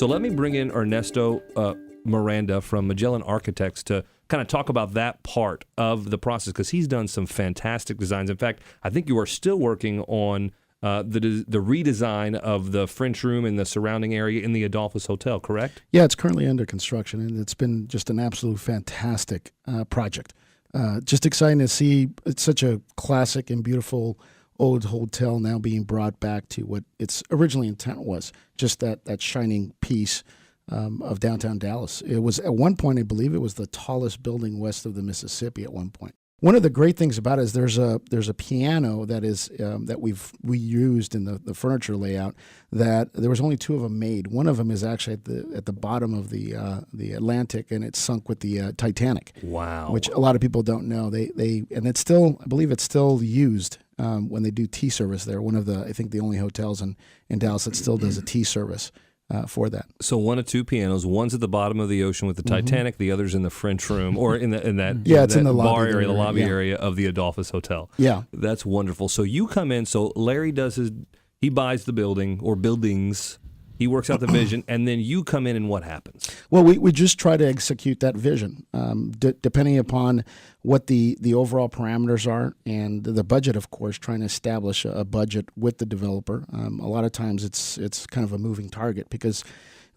So let me bring in Ernesto Miranda from Magellan Architects to kind of talk about that part of the process, because he's done some fantastic designs. In fact, I think you are still working on the redesign of the French room and the surrounding area in the Adolphus Hotel, correct? Yeah, it's currently under construction, and it's been just an absolute fantastic project. Just exciting to see. It's such a classic and beautiful old hotel now being brought back to what its originally intent was, just that shining piece of downtown Dallas. It was, at one point, I believe it was the tallest building west of the Mississippi at one point. One of the great things about it is there's a piano that is that we used in the furniture layout, that there was only two of them made. One of them is actually at the bottom of the Atlantic, and it's sunk with the Titanic. Wow! Which a lot of people don't know. And it's still, I believe it's still used when they do tea service there. One of I think the only hotels in Dallas that still does a tea service for that. So one of two pianos. One's at the bottom of the ocean with the Titanic. The other's in the French room, or in that it's in the bar lobby area, the lobby yeah. area of the Adolphus Hotel. Yeah, that's wonderful. So you come in. So Larry he buys the building or buildings. He works out the vision, and then you come in, and what happens? Well, we just try to execute that vision, depending upon what the overall parameters are, and the budget, of course, trying to establish a budget with the developer. A lot of times it's kind of a moving target, because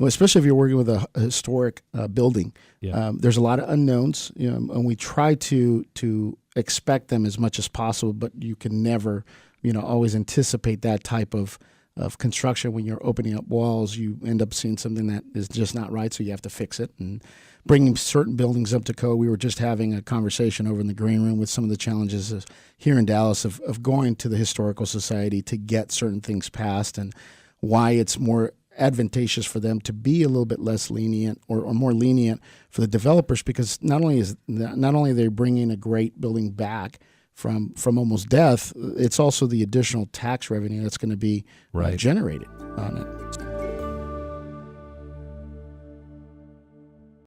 especially if you're working with a historic building, there's a lot of unknowns, and we try to expect them as much as possible, but you can never, always anticipate that type of construction. When you're opening up walls, you end up seeing something that is just not right, so you have to fix it. And bringing certain buildings up to code, we were just having a conversation over in the green room with some of the challenges here in Dallas of going to the Historical Society to get certain things passed, and why it's more advantageous for them to be a little bit less lenient or more lenient for the developers, because not only are they bringing a great building back from almost death, it's also the additional tax revenue that's going to be generated on it.